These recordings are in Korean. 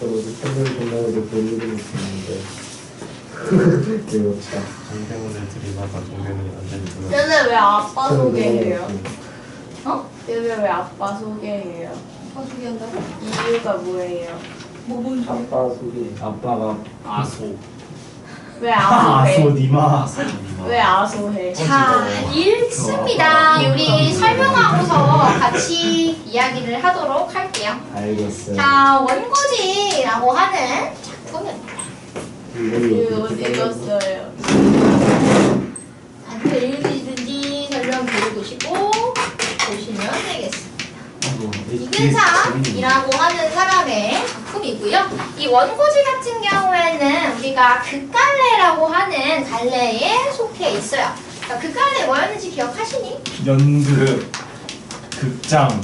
떨어져 선물 전화도 보내고 있었는데 이거 참 정대문을 들이받아 정대문이 완전히 무너져. 얘네 왜 아빠 저는 소개해요? 넘어갔고. 어? 얘네 왜 아빠 소개해요? 아빠 소개한다고? 이유가 뭐예요? 뭔 소리? 아빠 소개 아빠가 아소. 왜 아소해? 니마. 왜 아소해? 자, 읽습니다. 우리 설명하고서 같이 이야기를 하도록 할게요. 알겠어요. 자, 원고지라고 하는 작품입니다. 이거 어디 읽었어요? 단표 읽으시든지 설명 들어보시고 보시면 되겠습니다. 이근삼이라고 하는 사람의 작품이고요. 이 원고지 같은 경우에는 우리가 극갈래라고 하는 갈래에 속해 있어요. 자, 극갈래 뭐였는지 기억하시니? 연극 극장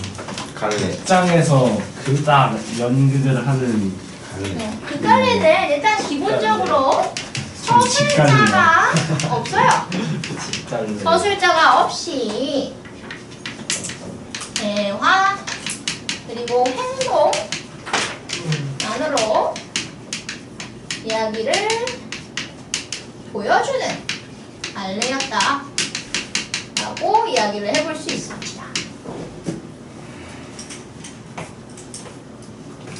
갈래. 극장에서 극장 연극을 하는 갈래. 극갈래는 일단 기본적으로 서술자가 없어요. 서술자가 없이 대화 그리고 행동만으로 이야기를 보여주는 갈래였다 라고 이야기를 해볼 수 있습니다.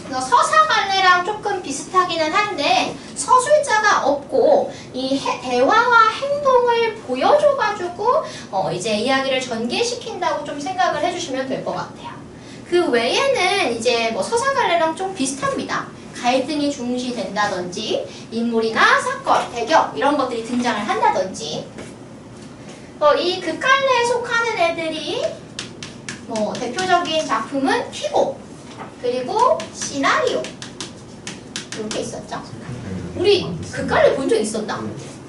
그래서 서사갈래랑 조금 비슷하기는 한데 서술자가 없고 이 대화와 행동을 보여줘가지고 이제 이야기를 전개시킨다고 좀 생각을 해주시면 될 것 같아요. 그 외에는 이제 뭐 서사갈래랑 좀 비슷합니다. 갈등이 중시된다든지 인물이나 사건, 배경 이런 것들이 등장을 한다든지 이 극갈래에 속하는 애들이 뭐 대표적인 작품은 희곡 그리고 시나리오 이렇게 있었죠. 우리 극갈래 본 적 있었나?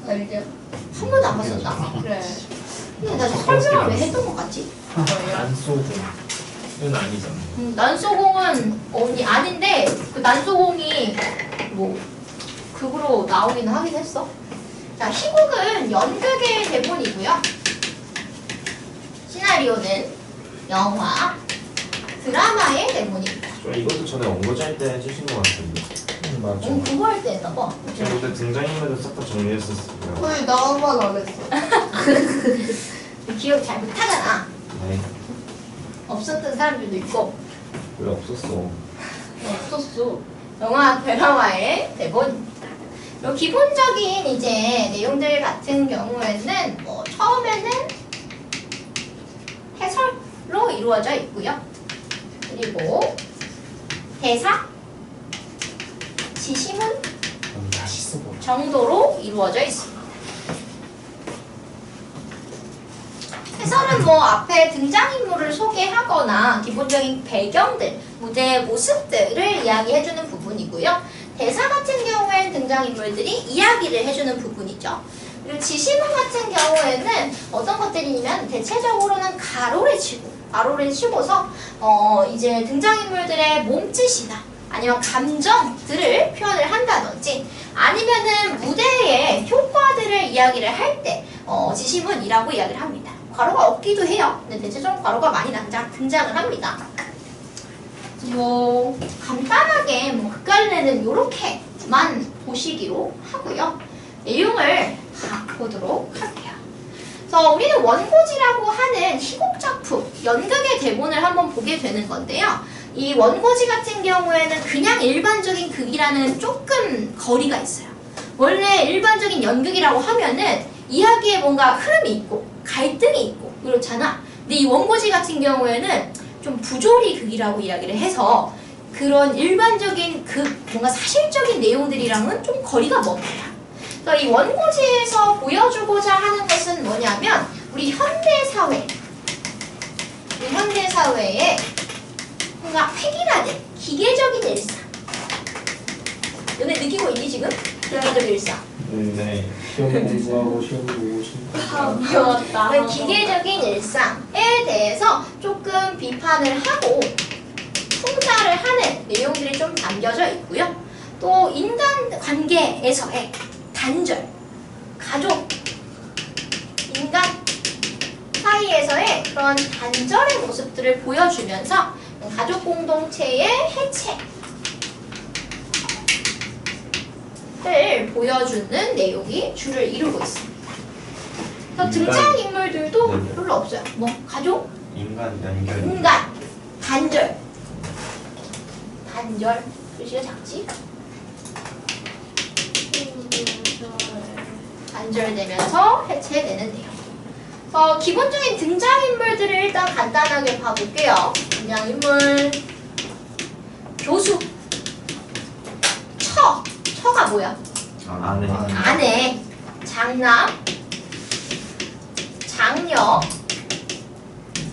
알죠? 한 번도 안 봤었나? 그래. 근데 나 설명을 왜 했던 것 같지? 난소공은 아니잖아. 난소공은 언니 아닌데 그 난소공이 뭐 극으로 나오긴 하긴 했어. 자, 희곡은 연극의 대본이고요. 시나리오는 영화, 드라마의 대본입니다. 이것도 전에 원고지 할 때 해주신 것 같은데. 맞아. 그거 할 때 했나 봐. 제가 그때 등장인물도 싹 다 정리했었어요. 왜 나만 안 했어? 기억 잘 못하잖아. 네. 없었던 사람들도 있고 왜 없었어? 없었어. 영화, 드라마의 대본입니다. 그리고 기본적인 이제 내용들 같은 경우에는 뭐 처음에는 해설로 이루어져 있고요. 그리고 대사, 지시문 다시 써봐. 정도로 이루어져 있습니다. 해설은 뭐 앞에 등장인물을 소개하거나 기본적인 배경들, 무대의 모습들을 이야기해주는 부분이고요. 대사 같은 경우에는 등장인물들이 이야기를 해주는 부분이죠. 그리고 지시문 같은 경우에는 어떤 것들이냐면 대체적으로는 가로를 치고서 이제 등장인물들의 몸짓이나 아니면 감정들을 표현을 한다든지 아니면은 무대의 효과들을 이야기를 할 때 지시문이라고 이야기를 합니다. 괄호가 없기도 해요. 근데 대체적으로 괄호가 많이 등장을 합니다. 뭐 간단하게 뭐 극갈래는 이렇게만 보시기로 하고요. 내용을 보도록 할게요. 그래서 우리는 원고지라고 하는 희곡 작품, 연극의 대본을 한번 보게 되는 건데요. 이 원고지 같은 경우에는 그냥 일반적인 극이라는 조금 거리가 있어요. 원래 일반적인 연극이라고 하면은 이야기에 뭔가 흐름이 있고 갈등이 있고 그렇잖아. 근데 이 원고지 같은 경우에는 좀 부조리 극이라고 이야기를 해서 그런 일반적인 극, 뭔가 사실적인 내용들이랑은 좀 거리가 멉니다. 그래서 이 원고지에서 보여주고자 하는 것은 뭐냐면 우리 현대사회에 뭔가 획일화된 기계적인 일상. 너네 느끼고 있니 지금? 기계적인 일상. 네. 시험 공부하고 시험 보고 싶다. 귀여웠다. 그 기계적인 일상에 대해서 조금 비판을 하고 풍자를 하는 내용들이 좀 담겨져 있고요. 또 인간 관계에서의 단절, 가족, 인간 사이에서의 그런 단절의 모습들을 보여주면서 가족 공동체의 해체 모습을 보여주는 내용이 주를 이루고 있습니다. 그래서 등장인물들도 네네. 별로 없어요. 뭐 가족, 인간 연결. 인간, 단절. 단절. 글씨가 작지? 단절되면서 해체되는 내용. 기본적인 등장인물들을 일단 간단하게 봐볼게요. 등장인물, 교수, 처가 뭐야? 안에. 아내, 장남, 장녀,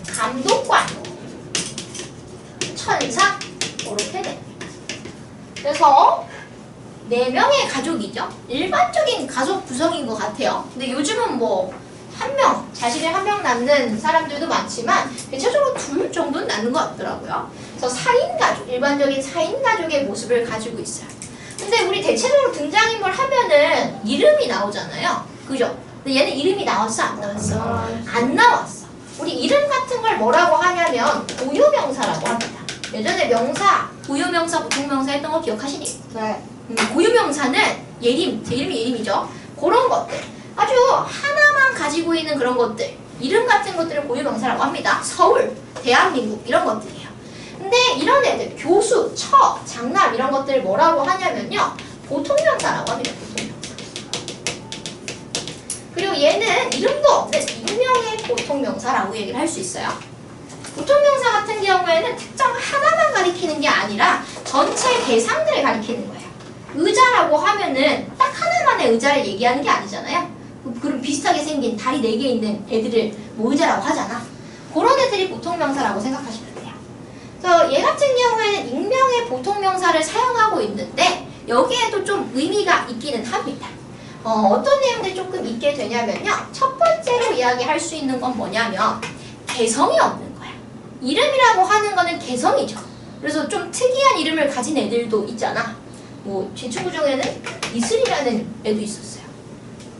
감독관, 천사, 이렇게 됩니다. 그래서 4명의 가족이죠. 일반적인 가족 구성인 것 같아요. 근데 요즘은 뭐 한 명, 자식이 한 명 낳는 사람들도 많지만 대체적으로 2 정도는 낳는 것 같더라고요. 그래서 4인 가족, 일반적인 4인 가족의 모습을 가지고 있어요. 근데 우리 대체적으로 등장인물 하면은 이름이 나오잖아요. 그죠? 근데 얘는 이름이 나왔어? 안 나왔어? 안 나왔어. 우리 이름 같은 걸 뭐라고 하냐면 고유명사라고 합니다. 예전에 명사, 고유명사, 보통명사 했던 거 기억하시니? 네. 고유명사는 예림, 제 이름이 예림이죠. 그런 것들. 아주 하나만 가지고 있는 그런 것들. 이름 같은 것들을 고유명사라고 합니다. 서울, 대한민국 이런 것들이에요. 근데 이런 애들, 교수, 처, 장남 이런 것들을 뭐라고 하냐면요. 보통명사라고 합니다. 보통명사. 그리고 얘는 이름도 없는 익명의 보통명사라고 얘기를 할 수 있어요. 보통명사 같은 경우에는 특정 하나만 가리키는 게 아니라 전체 대상들을 가리키는 거예요. 의자라고 하면은 딱 하나만의 의자를 얘기하는 게 아니잖아요. 그럼 비슷하게 생긴 다리 4개 있는 애들을 뭐 의자라고 하잖아. 그런 애들이 보통명사라고 생각하시면 돼요. 그래서 얘 같은 경우에는 익명의 보통명사를 사용하고 있는데 여기에도 좀 의미가 있기는 합니다. 어떤 내용들이 조금 있게 되냐면요. 첫 번째로 이야기할 수 있는 건 뭐냐면 개성이 없는 거야. 이름이라고 하는 거는 개성이죠. 그래서 좀 특이한 이름을 가진 애들도 있잖아. 뭐 제 친구 중에는 이슬이라는 애도 있었어요.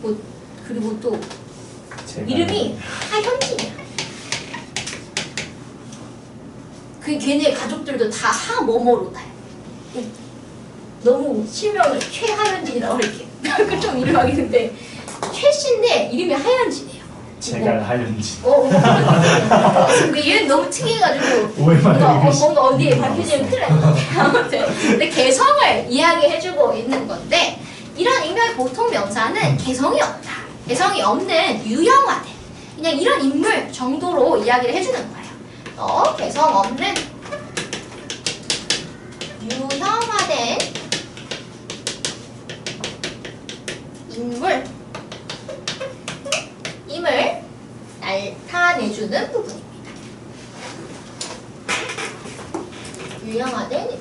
뭐 그리고 또 이름이 하현진이야. 그 걔네 가족들도 다 하뭐뭐로 다. 너무 실명을 최하현진이라고 이렇게. 그 좀 이름하기 근데 최씨인데 이름이 하현진이에요. 제갈 하연지. 근데 얘는 너무 특이해가지고 오해만 뭔가 어디에 밝혀지면 큰일 났는데 아무튼 근데 개성을 이야기해주고 있는 건데 이런 익명의 보통 명사는 개성이 없다. 개성이 없는 유형화된 그냥 이런 인물 정도로 이야기를 해주는 거예요. 개성 없는 유형화된 인물임을 나타내주는 부분입니다. 유형화된 인물.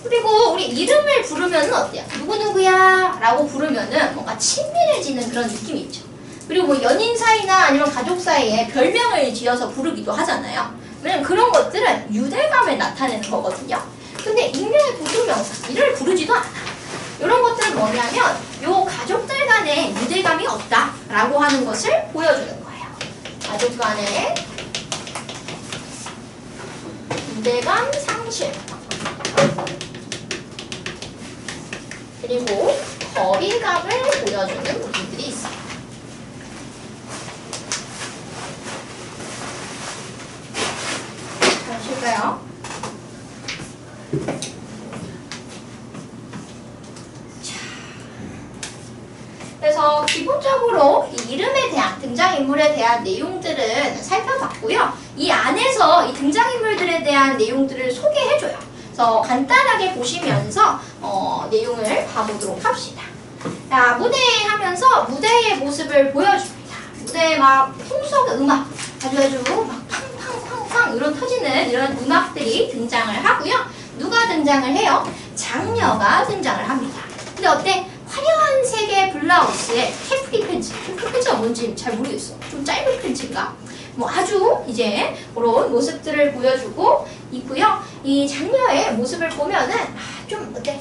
그리고 우리 이름을 부르면 어때요? 누구누구야 라고 부르면은 뭔가 친밀해지는 그런 느낌이 있죠. 그리고 뭐 연인 사이나 아니면 가족 사이에 별명을 지어서 부르기도 하잖아요. 왜냐면 그런 것들은 유대감을 나타내는 거거든요. 근데 익명의 보통명사, 이를 부르지도 않아. 이런 것들은 뭐냐면 요 가족들 간에 유대감이 없다라고 하는 것을 보여주는 거예요. 가족 간에 유대감 상실 그리고 거리감을 보여주는 부분들이 있습니다. 잘 보실까요? 그래서 기본적으로 이 이름에 대한 등장인물에 대한 내용들은 살펴봤고요. 이 안에서 이 등장인물들에 대한 내용들을 소개해줘요. 그래서 간단하게 보시면서 내용을 봐보도록 합시다. 자, 무대 하면서 무대의 모습을 보여줍니다. 무대에 막 풍속의 음악, 아주 막 팡팡팡팡 이런 터지는 이런 음악들이 등장을 하고요. 누가 등장을 해요? 장녀가 등장을 합니다. 근데 어때? 화려한 색의 블라우스에 캐프리 팬츠. 캐프리 팬츠가 뭔지 잘 모르겠어. 좀 짧은 팬츠인가? 뭐 아주 이제 그런 모습들을 보여주고 있고요. 이 장녀의 모습을 보면은 좀 어때?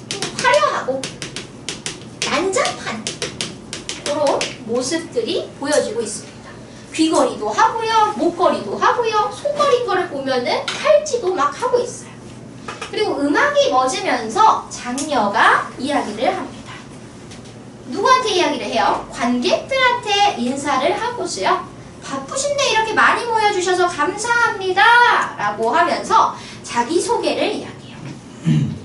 좀 화려하고 난잡한 그런 모습들이 보여지고 있습니다. 귀걸이도 하고요, 목걸이도 하고요, 손걸인 거를 보면은 팔찌도 막 하고 있어요. 그리고 음악이 멎으면서 장녀가 이야기를 합니다. 누구한테 이야기를 해요? 관객들한테 인사를 하고서요. 바쁘신데 이렇게 많이 모여주셔서 감사합니다 라고 하면서 자기소개를 이야기해요.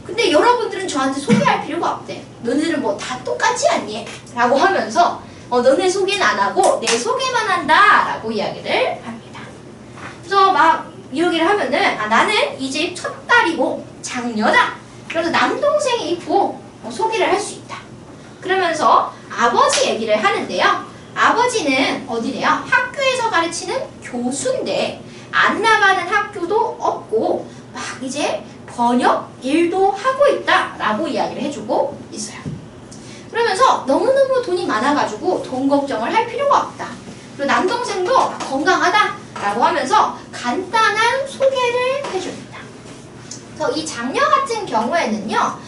근데 여러분들은 저한테 소개할 필요가 없대. 너네들은 뭐 다 똑같지 않니? 라고 하면서 너네 소개는 안 하고 내 소개만 한다 라고 이야기를 합니다. 그래서 막 이야기를 하면은 나는 이 집 첫 딸이고 장녀다. 그래서 남동생이 있고 소개를 할 수 있다. 그러면서 아버지 얘기를 하는데요. 아버지는 어디래요? 학교에서 가르치는 교수인데 안 나가는 학교도 없고 막 이제 번역 일도 하고 있다 라고 이야기를 해주고 있어요. 그러면서 너무너무 돈이 많아가지고 돈 걱정을 할 필요가 없다. 그리고 남동생도 건강하다 라고 하면서 간단한 소개를 해줍니다. 그래서 이 장녀 같은 경우에는요,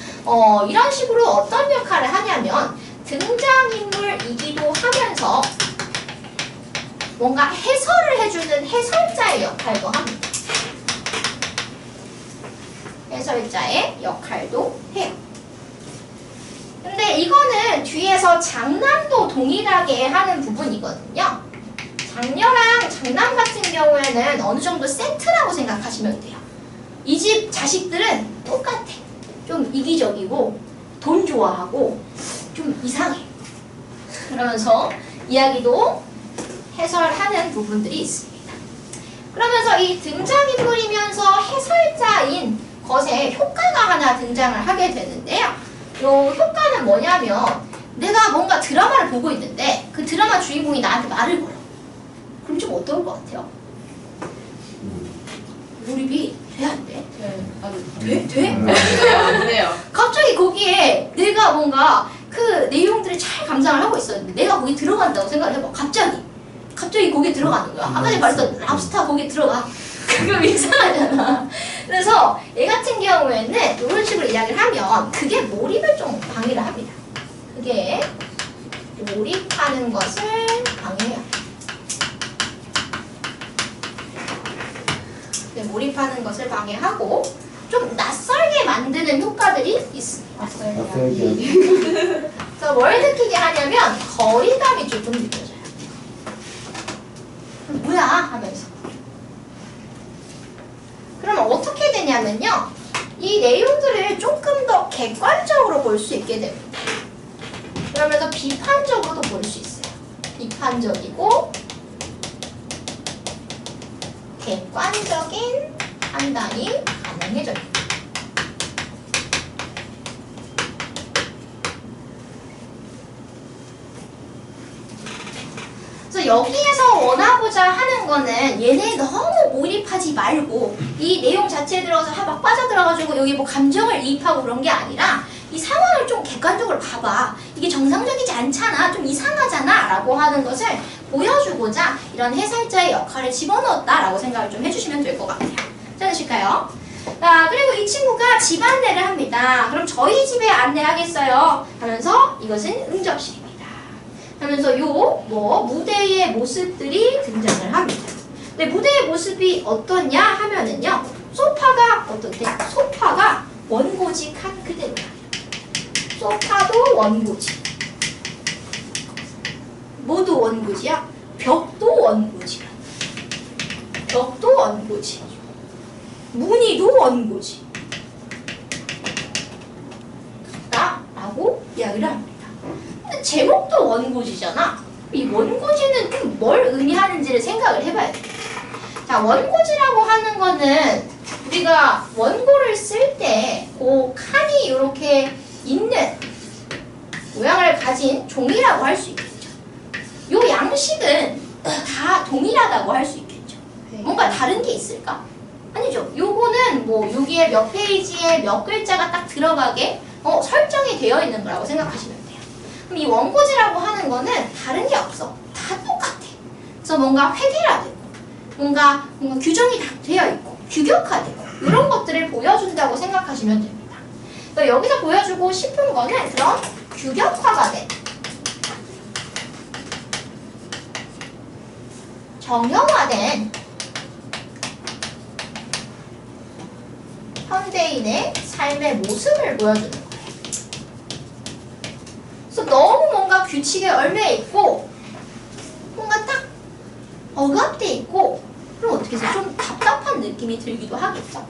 이런 식으로 어떤 역할을 하냐면 등장인물이기도 하면서 뭔가 해설을 해주는 해설자의 역할도 합니다. 해설자의 역할도 해요. 근데 이거는 뒤에서 장남도 동일하게 하는 부분이거든요. 장녀랑 장남 같은 경우에는 어느 정도 세트라고 생각하시면 돼요. 이 집 자식들은 똑같아. 좀 이기적이고 돈 좋아하고 좀 이상해. 그러면서 이야기도 해설하는 부분들이 있습니다. 그러면서 이 등장인물이면서 해설자인 것에 효과가 하나 등장을 하게 되는데요. 이 효과는 뭐냐면 내가 뭔가 드라마를 보고 있는데 그 드라마 주인공이 나한테 말을 걸어. 그럼 좀 어떨 것 같아요? 몰입이 돼야 안 돼? 돼? 안 돼요. 갑자기 거기에 내가 뭔가 그 내용들을 잘 감상을 하고 있었는데 내가 거기 들어간다고 생각을 해봐. 갑자기 거기에 들어가는 거야. 아까 전에 말했던 랍스타 거기에 들어가. 그럼 이상하잖아. 그래서 얘 같은 경우에는 이런 식으로 이야기를 하면 그게 몰입을 좀 방해를 합니다. 그게 몰입하는 것을 방해해요. 몰입하는 것을 방해하고 좀 낯설게 만드는 효과들이 있습니다. 그래서 뭘 느끼게 하냐면 거리감이 조금 느껴져요. 뭐야? 하면서. 그럼 어떻게 되냐면요. 이 내용들을 조금 더 객관적으로 볼 수 있게 됩니다. 그러면서 비판적으로도 볼 수 있어요. 비판적이고 객관적인 판단이 가능해져요. 그래서 여기에서 원하고자 하는 거는 얘네 너무 몰입하지 말고 이 내용 자체에 들어가서 막 빠져들어가지고 여기 뭐 감정을 이입하고 그런 게 아니라 이 상황을 좀 객관적으로 봐봐. 이게 정상적이지 않잖아. 좀 이상하잖아. 라고 하는 것을 보여주고자 이런 해설자의 역할을 집어넣었다라고 생각을 좀 해주시면 될 것 같아요. 괜찮으실까요? 자, 그리고 이 친구가 집 안내를 합니다. 그럼 저희 집에 안내하겠어요. 하면서 이것은 응접실입니다. 하면서 무대의 모습들이 등장을 합니다. 근데 무대의 모습이 어떠냐 하면은요. 소파가 어떻대? 소파가 원고직한 그대로야. 소파도 원고직. 뭐도 원고지야? 벽도 원고지야. 벽도 원고지. 무늬도 원고지. 라고 이야기를 합니다. 근데 제목도 원고지잖아. 이 원고지는 좀 뭘 의미하는지를 생각을 해봐야 돼. 자, 원고지라고 하는 거는 우리가 원고를 쓸 때 그 칸이 이렇게 있는 모양을 가진 종이라고 할 수 있겠죠. 요 양식은 다 동일하다고 할 수 있겠죠. 뭔가 다른 게 있을까? 아니죠. 요거는 뭐 여기에 몇 페이지에 몇 글자가 딱 들어가게 설정이 되어 있는 거라고 생각하시면 돼요. 그럼 이 원고지라고 하는 거는 다른 게 없어. 다 똑같아. 그래서 뭔가 획일화되고 뭔가 규정이 다 되어 있고 규격화되고 이런 것들을 보여준다고 생각하시면 됩니다. 그러니까 여기서 보여주고 싶은 거는 그런 규격화가 된 정형화된 현대인의 삶의 모습을 보여주는 거예요. 그래서 너무 뭔가 규칙에 얽매여 있고 뭔가 딱 억압돼 있고 그럼 어떻게 해서 좀 답답한 느낌이 들기도 하겠죠.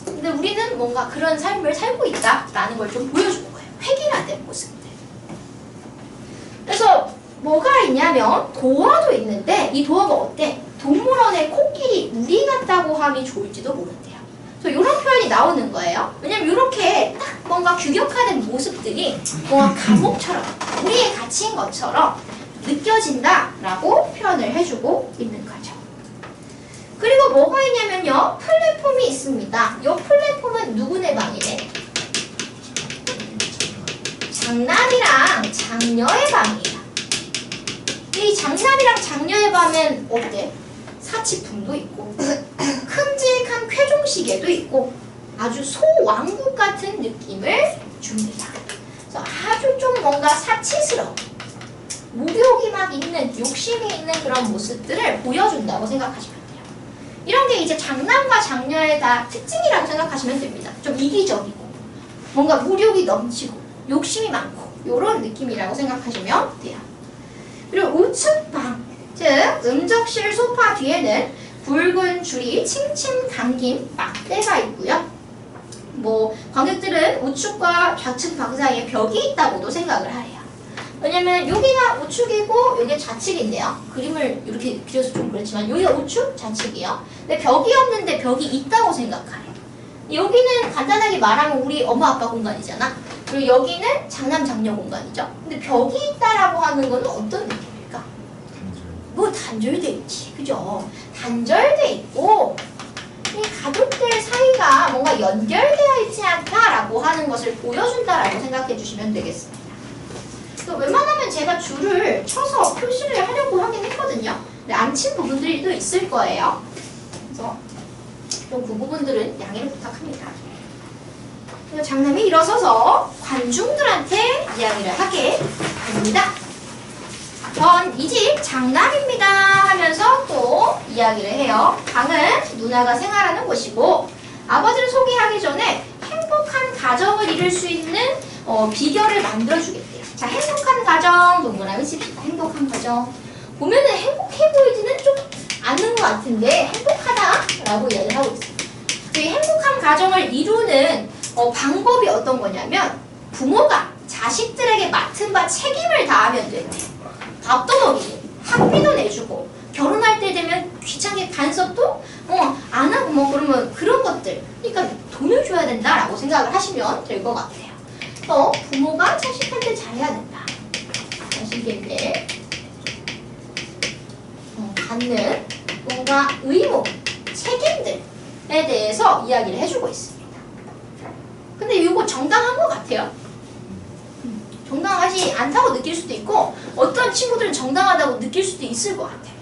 근데 우리는 뭔가 그런 삶을 살고 있다라는 걸 좀 보여주는 거예요. 획일화된 모습들. 그래서 뭐가 있냐면 도어도 있는데 이 도어가 어때? 동물원의 코끼리 우리 같다고 함이 좋을지도 모른대요. 그래서 이런 표현이 나오는 거예요. 왜냐면 이렇게 딱 뭔가 규격화된 모습들이 뭔가 감옥처럼 우리의 가치인 것처럼 느껴진다라고 표현을 해주고 있는 거죠. 그리고 뭐가 있냐면요. 플랫폼이 있습니다. 이 플랫폼은 누구네 방이래? 장남이랑 장녀의 방이에요. 이 장남이랑 장녀의 방은 어때? 사치품도 있고 큼직한 쾌종시계도 있고 아주 소왕국 같은 느낌을 줍니다. 그래서 아주 좀 뭔가 사치스러운 목욕이 막 있는 욕심이 있는 그런 모습들을 보여준다고 생각하시면 돼요. 이런 게 이제 장남과 장녀의 다 특징이라고 생각하시면 됩니다. 좀 이기적이고 뭔가 무력이 넘치고 욕심이 많고 이런 느낌이라고 생각하시면 돼요. 그리고 우측방, 즉 음적실 소파 뒤에는 붉은 줄이 칭칭 감긴 막대가 있고요. 뭐 관객들은 우측과 좌측 방 사이에 벽이 있다고도 생각을 해요. 왜냐면 여기가 우측이고 여기 좌측인데요. 그림을 이렇게 그려서 좀 그렇지만 여기가 우측, 좌측이요. 근데 벽이 없는데 벽이 있다고 생각하래요. 여기는 간단하게 말하면 우리 엄마 아빠 공간이잖아. 그리고 여기는 장남 장녀 공간이죠. 근데 벽이 있다라고 하는 거는 어떤 느낌일까? 뭐 단절돼 있지, 그죠? 단절돼 있고 이 가족들 사이가 뭔가 연결되어 있지 않다라고 하는 것을 보여준다라고 생각해 주시면 되겠습니다. 웬만하면 제가 줄을 쳐서 표시를 하려고 하긴 했거든요. 근데 안 친 부분들이 또 있을 거예요. 그래서 좀 그 부분들은 양해를 부탁합니다. 장남이 일어서서 관중들한테 이야기를 하게 됩니다. 전 이 집 장남입니다 하면서 또 이야기를 해요. 방은 누나가 생활하는 곳이고 아버지를 소개하기 전에 행복한 가정을 이룰 수 있는 비결을 만들어주겠대요. 자, 행복한 가정 동그라미 칩시다. 행복한 가정 보면은 행복해 보이지는 좀 않는 것 같은데 행복하다라고 이야기를 하고 있어요. 이 행복한 가정을 이루는 방법이 어떤 거냐면 부모가 자식들에게 맡은 바 책임을 다하면 된대. 밥도 먹이고 학비도 내주고 결혼할 때 되면 귀찮게 간섭도 안 하고 뭐 그러면 그런 것들 그러니까 돈을 줘야 된다라고 생각을 하시면 될 것 같아요. 또 부모가 자식한테 잘해야 된다. 자식에게 갖는 뭔가 의무, 책임들에 대해서 이야기를 해주고 있습니다. 근데 이거 정당한 것 같아요. 정당하지 않다고 느낄 수도 있고 어떤 친구들은 정당하다고 느낄 수도 있을 것 같아요.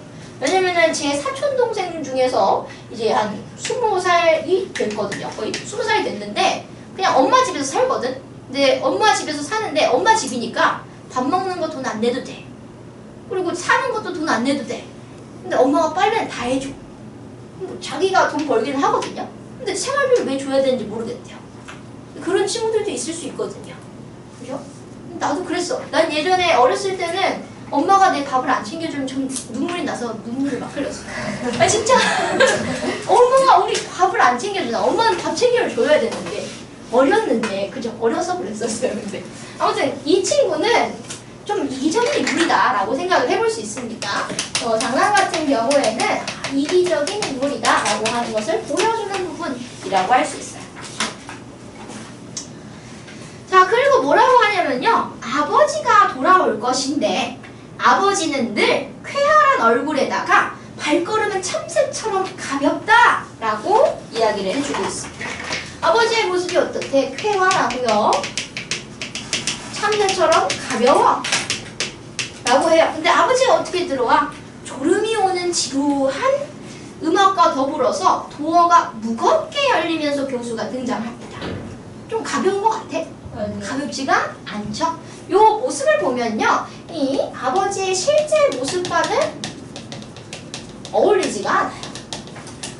왜냐면은 제 사촌 동생 중에서 이제 한 20살이 됐거든요. 거의 20살이 됐는데 그냥 엄마 집에서 살거든. 근데 엄마 집에서 사는데 엄마 집이니까 밥 먹는 거 돈 안 내도 돼. 그리고 사는 것도 돈 안 내도 돼. 근데 엄마가 빨래는 다 해줘. 자기가 돈 벌기는 하거든요. 근데 생활비를 왜 줘야 되는지 모르겠대요. 그런 친구들도 있을 수 있거든요. 그죠? 나도 그랬어. 난 예전에 어렸을 때는 엄마가 내 밥을 안 챙겨주면 좀 눈물이 나서 눈물을 막 흘렸어. 아 진짜 엄마가 우리 밥을 안 챙겨주나. 엄마는 밥 챙겨줘야 되는데 어렸는데 그죠? 어려서 그랬었어요. 근데 아무튼 이 친구는 좀 이기적인 인물이다라고 생각을 해볼 수 있습니다. 장남 같은 경우에는 이기적인 인물이다라고 하는 것을 보여주는 부분이라고 할 수 있어요. 자, 그리고 뭐라고 하냐면요. 아버지가 돌아올 것인데 아버지는 늘 쾌활한 얼굴에다가 발걸음은 참새처럼 가볍다라고 이야기를 해주고 있습니다. 아버지의 모습이 어떻게 쾌활하고요. 참새처럼 가벼워 라고 해요. 근데 아버지가 어떻게 들어와? 졸음이 오는 지루한 음악과 더불어서 도어가 무겁게 열리면서 교수가 등장합니다. 좀 가벼운 것 같아? 가볍지가 않죠? 요 모습을 보면요. 이 아버지의 실제 모습과는 어울리지가 않아요.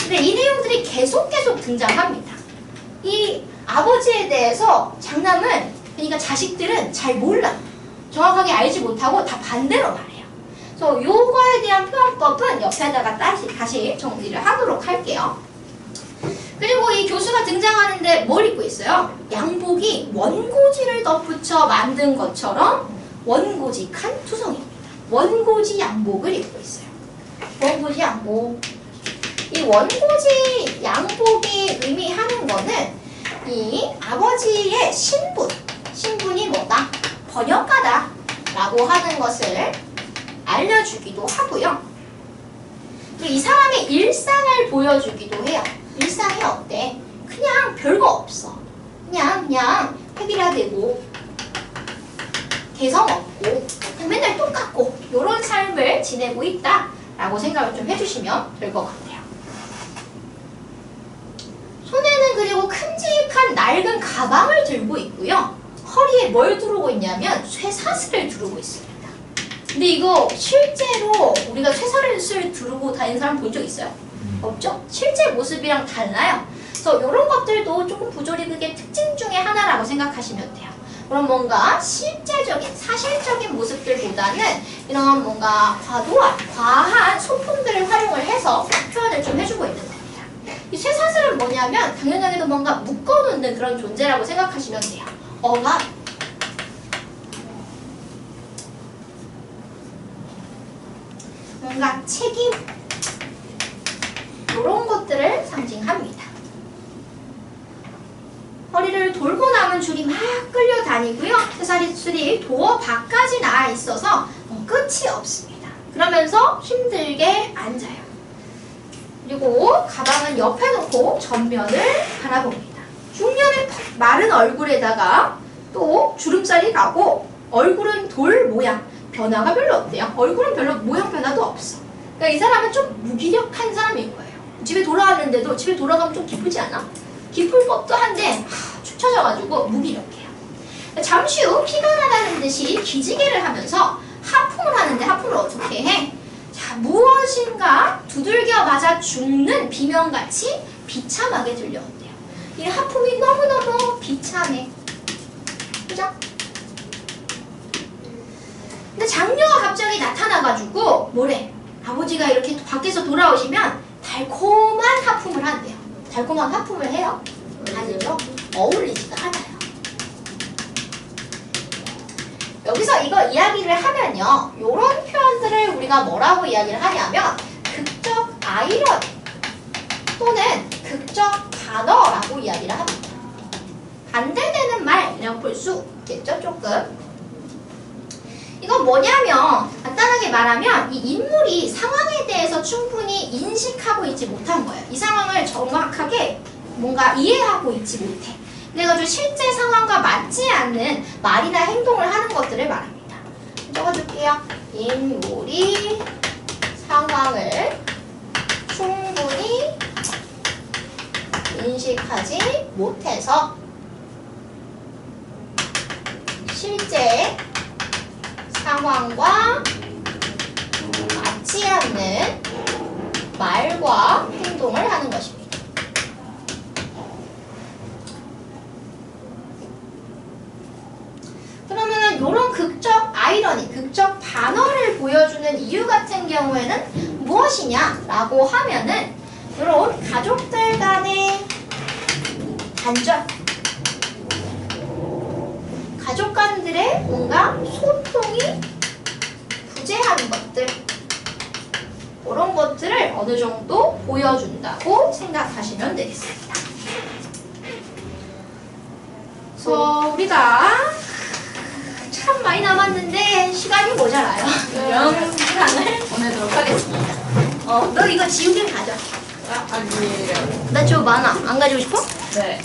근데 이 내용들이 계속 등장합니다. 이 아버지에 대해서 장남은, 그러니까 자식들은 잘 몰라. 정확하게 알지 못하고 다 반대로 말해요. 그래서 요거에 대한 표현법은 옆에다가 다시 정리를 하도록 할게요. 그리고 이 교수가 등장하는데 뭘 입고 있어요? 양복이 원고지를 덧붙여 만든 것처럼 원고직한 투성입니다. 원고지 양복을 입고 있어요. 원고지 양복. 이 원고지 양복이 의미하는 거는 이 아버지의 신분이 뭐다? 번역가다 라고 하는 것을 알려주기도 하고요. 이 사람의 일상을 보여주기도 해요. 일상이 어때? 그냥 별거 없어. 그냥 획일화되고 개성 없고 그냥 맨날 똑같고 이런 삶을 지내고 있다 라고 생각을 좀 해주시면 될 것 같아요. 손에는 그리고 큼직한 낡은 가방을 들고 있고요. 허리에 뭘 두르고 있냐면 쇠사슬을 두르고 있습니다. 근데 이거 실제로 우리가 쇠사슬을 두르고 다니는 사람 본 적 있어요? 없죠? 실제 모습이랑 달라요. 그래서 이런 것들도 조금 부조리극의 특징 중에 하나라고 생각하시면 돼요. 그럼 뭔가 실제적인, 사실적인 모습들보다는 이런 뭔가 과한 소품들을 활용을 해서 표현을 좀 해주고 있는 겁니다. 이 쇠사슬은 뭐냐면 당연하게도 뭔가 묶어놓는 그런 존재라고 생각하시면 돼요. 억압. 뭔가 책임. 이런 것들을 상징합니다. 허리를 돌고 남은 줄이 막 끌려다니고요. 쇠사슬이 도어 밖까지 나와 있어서 끝이 없습니다. 그러면서 힘들게 앉아요. 그리고 가방은 옆에 놓고 전면을 바라봅니다. 중년의 마른 얼굴에다가 또 주름살이 나고 얼굴은 돌 모양. 변화가 별로 없대요. 얼굴은 별로 모양 변화도 없어. 그러니까 이 사람은 좀 무기력한 사람인 거예요. 집에 돌아왔는데도 집에 돌아가면 좀 기쁘지 않아? 기쁠 법도 한데 축 처져가지고 무기력해요. 잠시 후 피가 나다는 듯이 기지개를 하면서 하품을 하는데 하품을 어떻게 해? 자, 무엇인가 두들겨 맞아 죽는 비명같이 비참하게 들려온대요. 이 하품이 너무너무 비참해. 그죠? 근데 장녀가 갑자기 나타나가지고 뭐래? 아버지가 이렇게 밖에서 돌아오시면 달콤한 하품을 한대요. 달콤한 하품을 해요? 아니요. 어울리지가 않아요. 여기서 이거 이야기를 하면요. 이런 표현들을 우리가 뭐라고 이야기를 하냐면 극적 아이러니 또는 극적 단어라고 이야기를 합니다. 반대되는 말이라고 볼 수 있겠죠, 조금. 이건 뭐냐면 간단하게 말하면 이 인물이 상황에 대해서 충분히 인식하고 있지 못한 거예요. 이 상황을 정확하게 뭔가 이해하고 있지 못해. 그래가지고 실제 상황과 맞지 않는 말이나 행동을 하는 것들을 말합니다. 적어줄게요. 인물이 상황을 충분히 인식하지 못해서 실제 상황과 맞지 않는 말과 행동을 하는 것입니다. 그러면 이런 극적 아이러니, 극적 반어를 보여주는 이유 같은 경우에는 무엇이냐라고 하면은 이런 가족들 간의 단절, 가족 간들의 뭔가 소통이 부재하는 것들, 그런 것들을 어느 정도 보여준다고 생각하시면 되겠습니다. 그래서 우리가 참 많이 남았는데 시간이 모자라요. 영상을 보내도록 하겠습니다. 너 이거 지우개 가져. 아니에요. 나 저 많아. 안 가지고 싶어? 네.